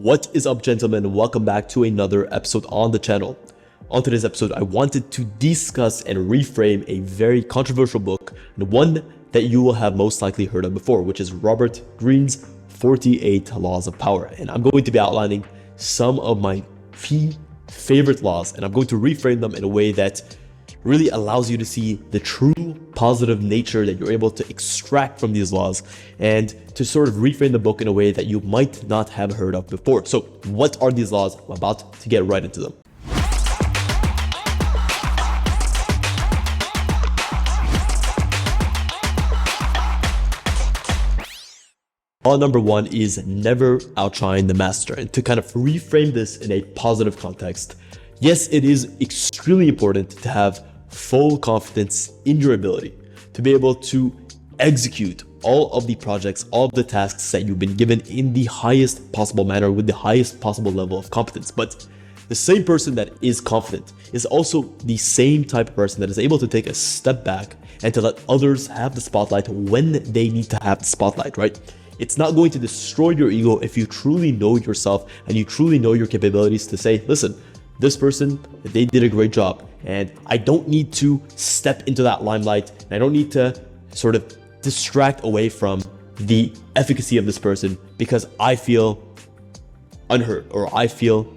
What is up, gentlemen? Welcome back to another episode on the channel. On today's episode, I wanted to discuss and reframe a very controversial book, and one that you will have most likely heard of before, which is Robert Greene's 48 Laws of Power. And I'm going to be outlining some of my key favorite laws, and I'm going to reframe them in a way that really allows you to see the true positive nature that you're able to extract from these laws, and to sort of reframe the book in a way that you might not have heard of before. So what are these laws? I'm about to get right into them. Law number one is never outshine the master. And to kind of reframe this in a positive context, yes, it is extremely important to have full confidence in your ability to be able to execute all of the projects, all of the tasks that you've been given in the highest possible manner with the highest possible level of competence. But the same person that is confident is also the same type of person that is able to take a step back and to let others have the spotlight when they need to have the spotlight, right? It's not going to destroy your ego if you truly know yourself and you truly know your capabilities to say, listen, this person, they did a great job, and I don't need to step into that limelight, and I don't need to sort of distract away from the efficacy of this person because I feel unheard or I feel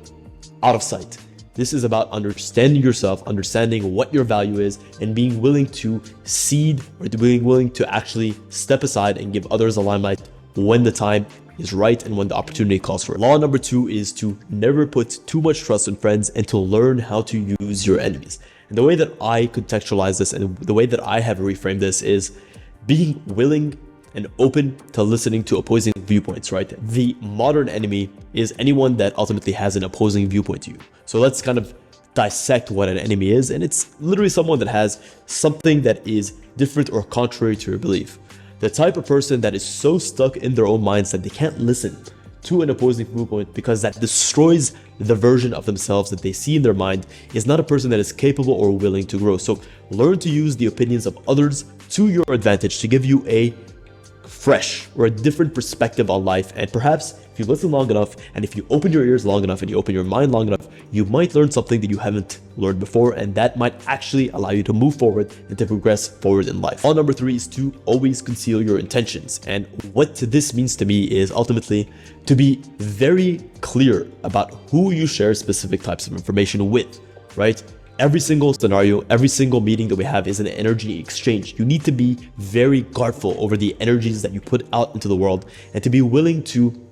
out of sight. This is about understanding yourself, understanding what your value is, and being willing to cede or being willing to actually step aside and give others a limelight when the time is right and when the opportunity calls for it. Law number two is to never put too much trust in friends and to learn how to use your enemies. And the way that I contextualize this and the way that I have reframed this is being willing and open to listening to opposing viewpoints, right? The modern enemy is anyone that ultimately has an opposing viewpoint to you. So let's kind of dissect what an enemy is. And it's literally someone that has something that is different or contrary to your belief. The type of person that is so stuck in their own minds that they can't listen to an opposing viewpoint because that destroys the version of themselves that they see in their mind is not a person that is capable or willing to grow. So learn to use the opinions of others to your advantage to give you a fresh or a different perspective on life. And perhaps if you listen long enough and if you open your ears long enough and you open your mind long enough, you might learn something that you haven't learned before, and that might actually allow you to move forward and to progress forward in life. Law number three is to always conceal your intentions. And what this means to me is ultimately to be very clear about who you share specific types of information with, right? Every single scenario, every single meeting that we have is an energy exchange. You need to be very guardful over the energies that you put out into the world and to be willing to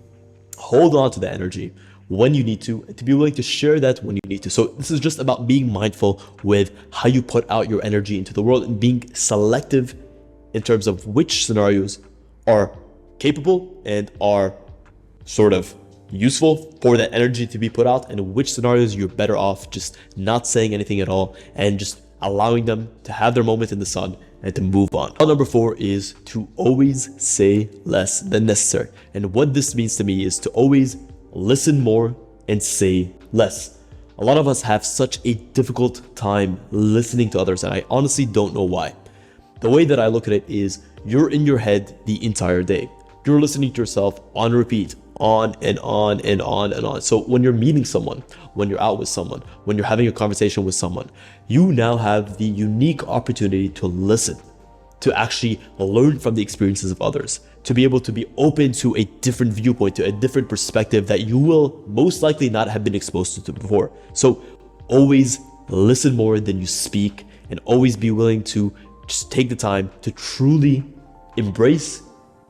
hold on to the energy when you need to, and to be willing to share that when you need to. So this is just about being mindful with how you put out your energy into the world and being selective in terms of which scenarios are capable and are sort of useful for that energy to be put out, and which scenarios you're better off just not saying anything at all and just allowing them to have their moment in the sun and to move on. Law number four is to always say less than necessary. And what this means to me is to always listen more and say less. A lot of us have such a difficult time listening to others, and I honestly don't know why. The way that I look at it is you're in your head the entire day. You're listening to yourself on repeat, on and on and on and on. So when you're meeting someone, when you're out with someone, when you're having a conversation with someone, you now have the unique opportunity to listen, to actually learn from the experiences of others, to be able to be open to a different viewpoint, to a different perspective that you will most likely not have been exposed to before. So always listen more than you speak, and always be willing to just take the time to truly embrace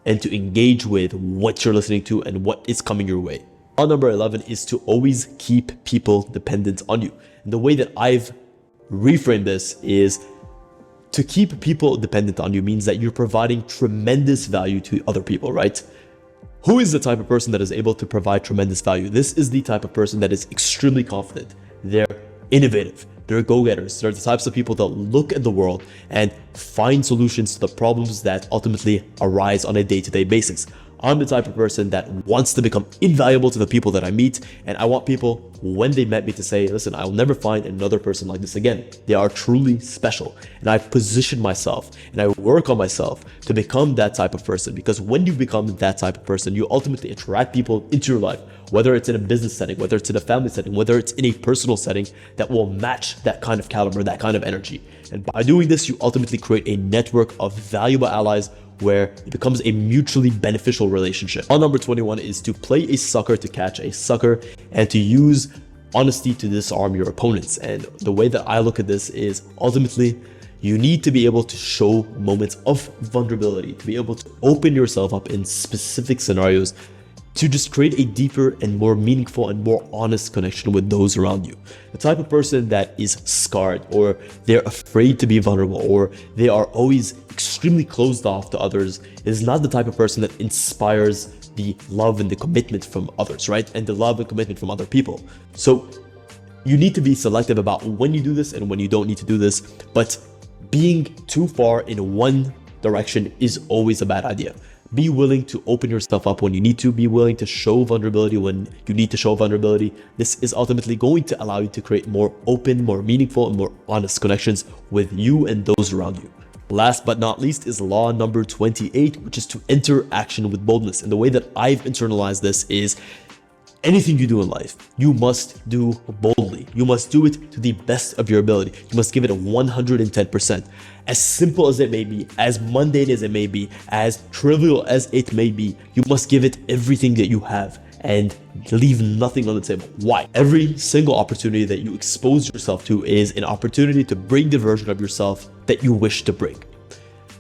and to engage with what you're listening to and what is coming your way. Law number 11 is to always keep people dependent on you. And the way that I've reframed this is to keep people dependent on you means that you're providing tremendous value to other people, right? Who is the type of person that is able to provide tremendous value? This is the type of person that is extremely confident. They're innovative. They're go-getters. They're the types of people that look at the world and find solutions to the problems that ultimately arise on a day-to-day basis. I'm the type of person that wants to become invaluable to the people that I meet, and I want people, when they met me, to say, listen, I'll never find another person like this again. They are truly special. And I position myself and I work on myself to become that type of person, because when you become that type of person, you ultimately attract people into your life, whether it's in a business setting, whether it's in a family setting, whether it's in a personal setting, that will match that kind of caliber, that kind of energy. And by doing this, you ultimately create a network of valuable allies where it becomes a mutually beneficial relationship. Law number 21 is to play a sucker to catch a sucker, and to use honesty to disarm your opponents. And the way that I look at this is, ultimately, you need to be able to show moments of vulnerability, to be able to open yourself up in specific scenarios, to just create a deeper and more meaningful and more honest connection with those around you. The type of person that is scarred, or they're afraid to be vulnerable, or they are always extremely closed off to others, is not the type of person that inspires the love and the commitment from others, right? And the love and commitment from other people. So you need to be selective about when you do this and when you don't need to do this, but being too far in one direction is always a bad idea. Be willing to open yourself up when you need to. Be willing to show vulnerability when you need to show vulnerability. This is ultimately going to allow you to create more open, more meaningful, and more honest connections with you and those around you. Last but not least is law number 28, which is to enter action with boldness. And the way that I've internalized this is, anything you do in life, you must do boldly. You must do it to the best of your ability. You must give it a 110%. As simple as it may be, as mundane as it may be, as trivial as it may be, you must give it everything that you have and leave nothing on the table. Why? Every single opportunity that you expose yourself to is an opportunity to bring the version of yourself that you wish to bring.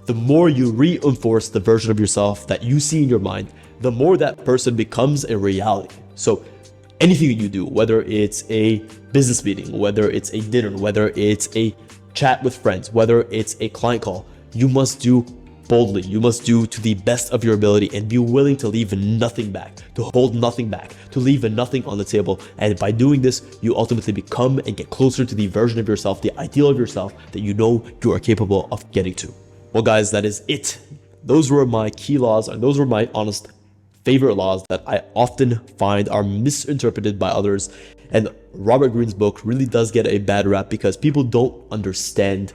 The more you reinforce the version of yourself that you see in your mind, the more that person becomes a reality. So anything that you do, whether it's a business meeting, whether it's a dinner, whether it's a chat with friends, whether it's a client call, you must do boldly. You must do to the best of your ability and be willing to leave nothing back, to hold nothing back, to leave nothing on the table. And by doing this, you ultimately become and get closer to the version of yourself, the ideal of yourself that you know you are capable of getting to. Well, guys, that is it. Those were my key laws, and those were my honest favorite laws that I often find are misinterpreted by others. And Robert Greene's book really does get a bad rap because people don't understand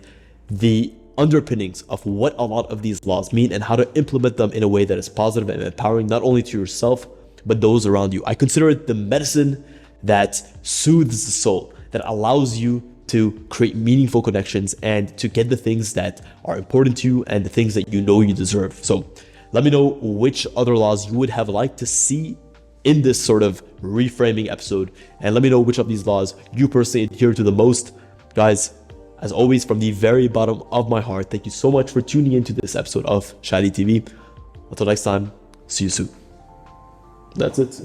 the underpinnings of what a lot of these laws mean and how to implement them in a way that is positive and empowering, not only to yourself, but those around you. I consider it the medicine that soothes the soul, that allows you to create meaningful connections and to get the things that are important to you and the things that you know you deserve. So let me know which other laws you would have liked to see in this sort of reframing episode, and let me know which of these laws you personally adhere to the most. Guys, as always, from the very bottom of my heart, thank you so much for tuning into this episode of Shadi TV. Until next time, see you soon. That's it.